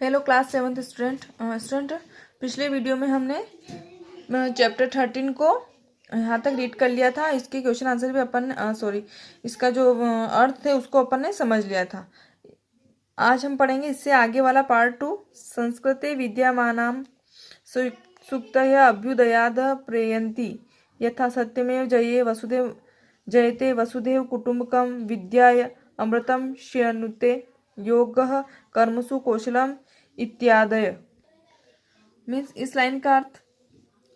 Hello class 7th student पिछले video में हमने चैप्टर 13 को यहाँ तक रीड कर लिया था। इसके क्वेश्चन आंसर भी अपन इसका जो अर्थ है उसको अपन ने समझ लिया था। आज हम पढ़ेंगे इससे आगे वाला पार्ट 2। संस्कृते विद्यमानां सुक्तयः अभ्युदयाद प्रेयन्ति यथा सत्यमेव जयते वसुधैव कुटुम्बकं विद्याय अमृतं श्यनुते योगः कर्मसु कौशलम इत्यादय। मीन्स इस लाइन का अर्थ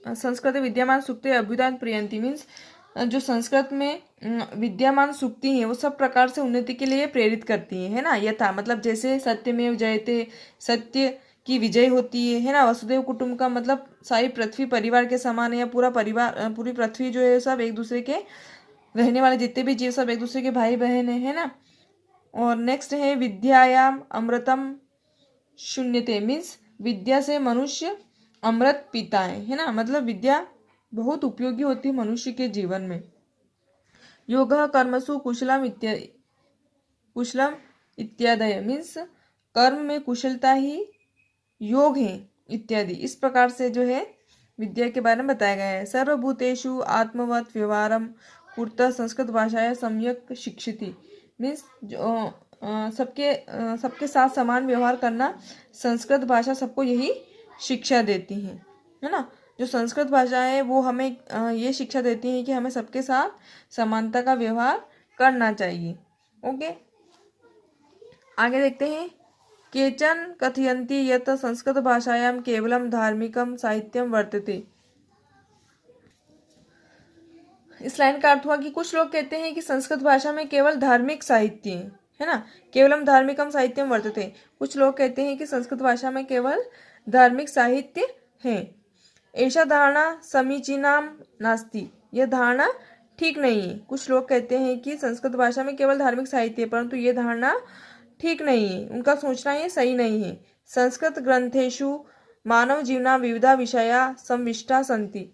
संस्कृत विद्यमान सुक्ति अभ्युदय प्रियंती मीन्स जो संस्कृत में विद्यमान सुक्ति हैं वो सब प्रकार से उन्नति के लिए प्रेरित करती है ना। यथा मतलब जैसे सत्यमेव जयते, सत्य की विजय होती है ना। वसुदेव कुटुंब का मतलब सारी पृथ्वी परिवार के समान है, या पूरा परिवार पूरी पृथ्वी जो है सब एक दूसरे के रहने वाले जितने भी जीव सब एक दूसरे के भाई बहन है ना। और नेक्स्ट है विद्यायाम अमृतम शून्यते मीन्स विद्या से मनुष्य अमृत पीता है ना। मतलब विद्या बहुत उपयोगी होती है मनुष्य के जीवन में। योग कर्मसु कुशलम इत्यादय मीन्स कर्म में कुशलता ही योग है इत्यादि। इस प्रकार से जो है विद्या के बारे में बताया गया है। सर्वभूतेषु आत्मवत् व्यवहारम कुर्ता संस्कृत भाषाया सम्यक शिक्षिति मीन्स सबके साथ समान व्यवहार करना संस्कृत भाषा सबको यही शिक्षा देती है ना। जो संस्कृत भाषा है वो हमें ये शिक्षा देती है कि हमें सबके साथ समानता का व्यवहार करना चाहिए। ओके, आगे देखते हैं। केचन कथयन्ति यत् संस्कृत भाषायां केवलं धार्मिकं साहित्यं वर्तते। इस लाइन का अर्थ हुआ कि कुछ लोग कहते हैं कि संस्कृत भाषा में केवल धार्मिक साहित्य है ना। केवलम धार्मिकम साहित्यम वर्तते। कुछ लोग कहते हैं कि संस्कृत भाषा में केवल धार्मिक साहित्य है। ऐसा धारणा समीचीनाम नास्ति, यह धारणा ठीक नहीं है। कुछ लोग कहते हैं कि संस्कृत भाषा में केवल धार्मिक साहित्य है, परंतु ये धारणा ठीक नहीं है। उनका सोचना ये सही नहीं है। संस्कृत ग्रंथेषु मानव जीवना विविधा विषया संविष्टा सन्ति।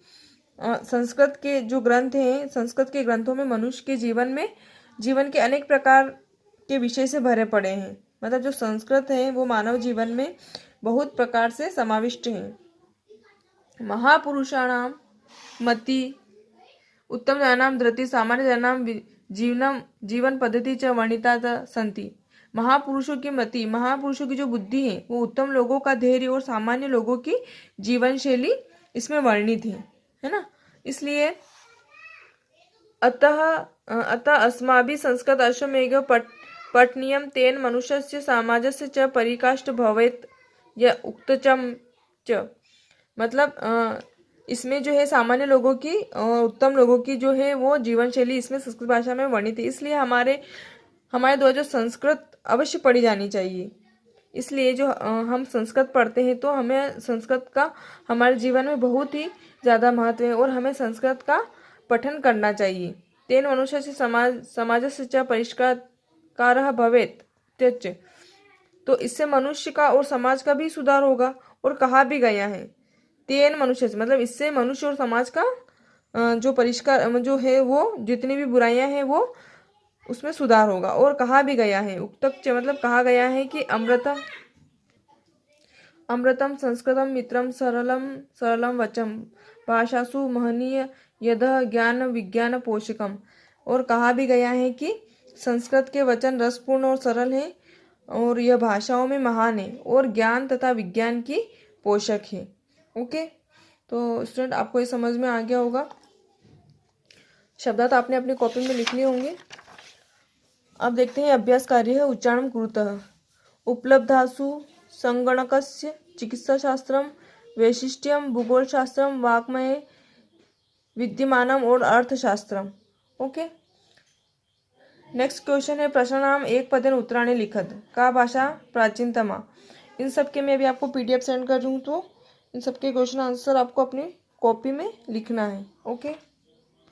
संस्कृत के जो ग्रंथ हैं, संस्कृत के ग्रंथों में मनुष्य के जीवन के अनेक प्रकार के विषय से भरे पड़े हैं। मतलब जो संस्कृत है वो मानव जीवन में बहुत प्रकार से समाविष्ट है। महापुरुषाणाम मति उत्तम जनानां धृति सामान्य जनानां जीवन पद्धति च वर्णिता सन्ति। महापुरुषों की मति, महापुरुषों की जो बुद्धि है वो उत्तम लोगों का धैर्य और सामान्य लोगों की जीवन शैली इसमें वर्णित है ना। इसलिए अतः अस्माभिः संस्कृत अश्वमेघ पठनीयं तेन मनुष्यस्य समाजस्य च परिकाष्ठ भवेत् या उक्तचम च। मतलब इसमें जो है सामान्य लोगों की उत्तम लोगों की जो है वो जीवन शैली इसमें संस्कृत भाषा में वर्णित है। इसलिए हमारे द्वारा जो संस्कृत अवश्य पढ़ी जानी चाहिए। इसलिए जो हम संस्कृत पढ़ते हैं तो हमें संस्कृत का हमारे जीवन में बहुत ही ज़्यादा महत्व है और हमें संस्कृत का पठन करना चाहिए। तेन मनुष्य से समाजस्य च परिष्कारः भवेत् त्यज। तो इससे मनुष्य का और समाज का भी सुधार होगा। और कहा भी गया है तेन मनुष्य से, मतलब इससे मनुष्य और समाज का जो परिष्कार जो है वो जितनी भी बुराइयां हैं वो उसमें सुधार होगा। और कहा भी गया है उक्तच मतलब कहा गया है कि अमृतम संस्कृतम मित्रम सरलम वचम भाषासु महनीय यदः ज्ञान विज्ञान पोषकम। और कहा भी गया है कि संस्कृत के वचन रसपूर्ण और सरल हैं और यह भाषाओं में महान है और ज्ञान तथा विज्ञान की पोषक है। ओके, तो स्टूडेंट आपको ये समझ में आ गया होगा। शब्दार्थ आपने अपनी कॉपी में लिख लिए होंगे। अब देखते हैं अभ्यास कार्य है। उच्चारण कुरुतः उपलब्धासु संगणकस्य चिकित्साशास्त्रम वैशिष्ट्यम भूगोलशास्त्रम वाङ्मये विद्यमानम और अर्थशास्त्रम। ओके, नेक्स्ट क्वेश्चन है प्रश्नानाम एक पदेन उत्तराणि लिखत का भाषा प्राचीनतमा। इन सब के मैं अभी आपको PDF सेंड कर रही हूँ, तो इन सब के क्वेश्चन आंसर आपको अपनी कॉपी में लिखना है। ओके।